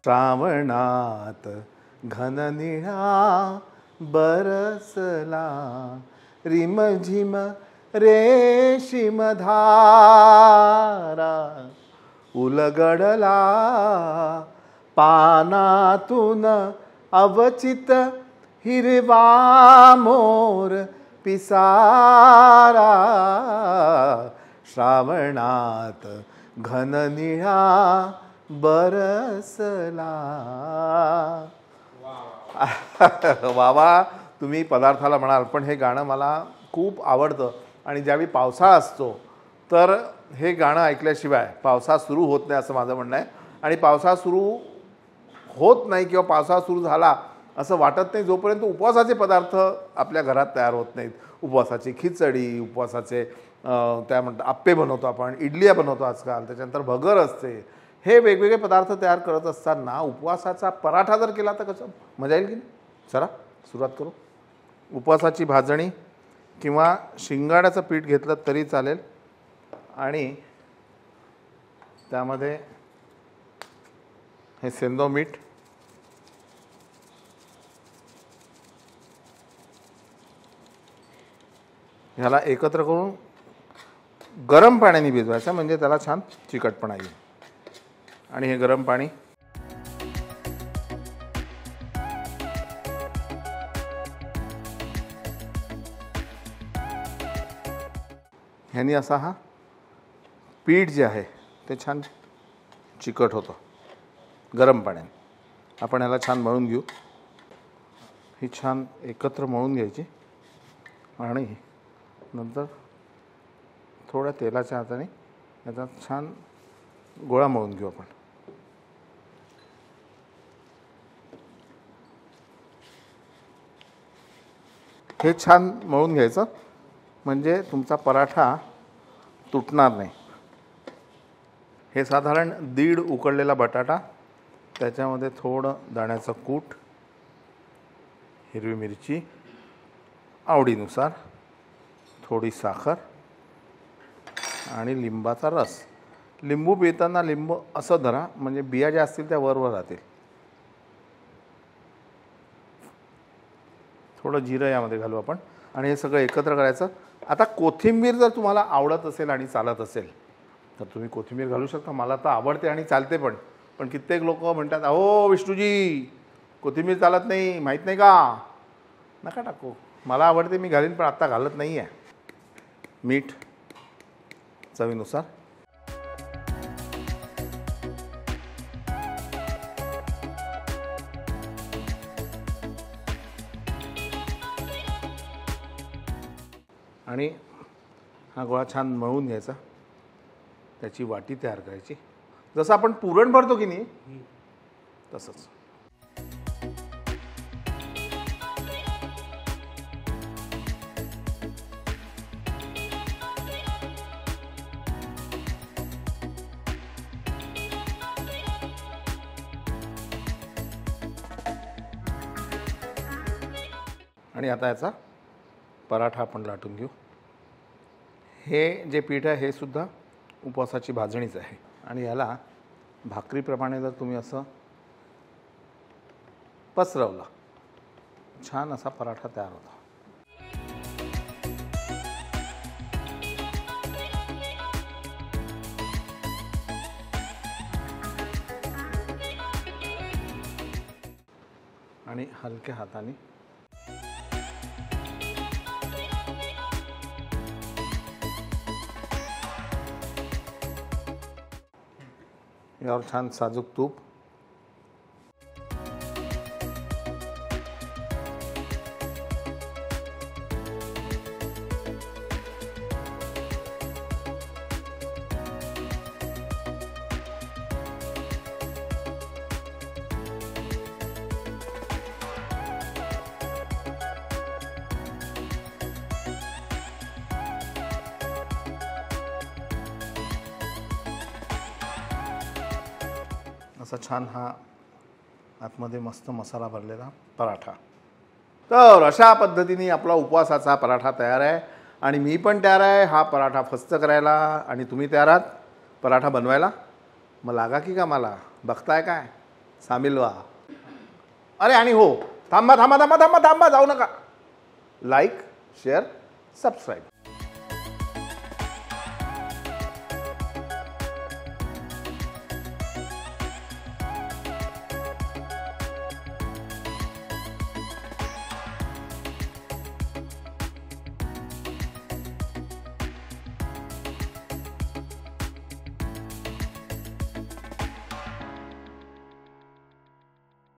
श्रावणात घननिळा बरसला रिमझिम रेशीम धारा उलगडला पानातून अवचित हिरवा मोर पिसारा श्रावणात घननिळा बरसला. वावा तुम्ही पदार्थाला म्हणाल, पण हे गाणं मला खूप आवडतं आणि ज्यावेळी पावसाळा असतो तर हे गाणं ऐकल्याशिवाय पावसाळा सुरू होत नाही असं माझं म्हणणं आहे. आणि पावसाळा सुरू होत नाही किंवा पावसाळा सुरू झाला असं वाटत नाही जोपर्यंत उपवासाचे पदार्थ आपल्या घरात तयार होत नाहीत. उपवासाची खिचडी, उपवासाचे त्या म्हणतात आप्पे बनवतो आपण, इडलिया बनवतो आजकाल, त्याच्यानंतर भगर असते. हे वेगवेगळे पदार्थ तयार करत असताना उपवासाचा पराठा जर केला तर कसं मजा येईल की नाही. चला सुरुवात करू. उपवासाची भाजणी किंवा शिंगाड्याचं पीठ घेतलं तरी चालेल आणि त्यामध्ये हे सेंदो मीठ, ह्याला एकत्र करून गरम पाण्याने भिजवायचं म्हणजे त्याला छान चिकटपणा येईल. आणि हे गरम पाणी ह्यानी असा हा पीठ जे आहे ते छान चिकट होतं गरम पाण्याने. आपण ह्याला छान मळून घेऊ. ही छान एकत्र मळून घ्यायची आणि नंतर थोड्या तेलाच्या हाताने याचा छान गोळा मळून घेऊ आपण. हे छान मळून घ्यायचं म्हणजे तुमचा पराठा तुटणार नाही. हे साधारण 1.5 उकडलेला बटाटा, त्याच्यामध्ये थोडं दाण्याचं कूट, हिरवी मिरची आवडीनुसार, थोडी साखर आणि लिंबाचा रस. लिंबू पिळताना लिंबू असं धरा म्हणजे बिया ज्या असतील त्या वरवर राहतील. थोडं जिरं यामध्ये घालू आपण आणि हे सगळं एकत्र करायचं. आता कोथिंबीर जर तुम्हाला आवडत असेल आणि चालत असेल तर तुम्ही कोथिंबीर घालू शकता. मला तर आवडते आणि चालते पण कित्येक लोक म्हणतात अहो विष्णूजी कोथिंबीर चालत नाही, माहीत नाही का. नका टाकू, मला आवडते, मी घालीन, पण आत्ता घालत नाही आहे. मीठ चवीनुसार. आणि हा गोळा छान मळून घ्यायचा. त्याची वाटी तयार करायची, जसं आपण पुरण भरतो की नाही तसंच. आणि आता याचा पराठा आपण लाटून घेऊ. हे जे पीठ आहे हे सुद्धा उपवासाची भाजणीच आहे आणि याला भाकरीप्रमाणे जर तुम्ही असं पसरवलं छान असा पराठा तयार होतो. आणि हलक्या हाताने यावर छान साजूक तूप, असा छान हा आतमध्ये मस्त मसाला भरलेला पराठा. तर अशा पद्धतीने आपला उपवासाचा पराठा तयार आहे आणि मी पण तयार आहे हा पराठा फस्त करायला. आणि तुम्ही तयार आहात पराठा बनवायला? मग लागा की का मला बघताय काय सामील व्हा. अरे आणि हो, थांबा थांबा थांबा थांबा थांबा, जाऊ नका. Like, share, subscribe.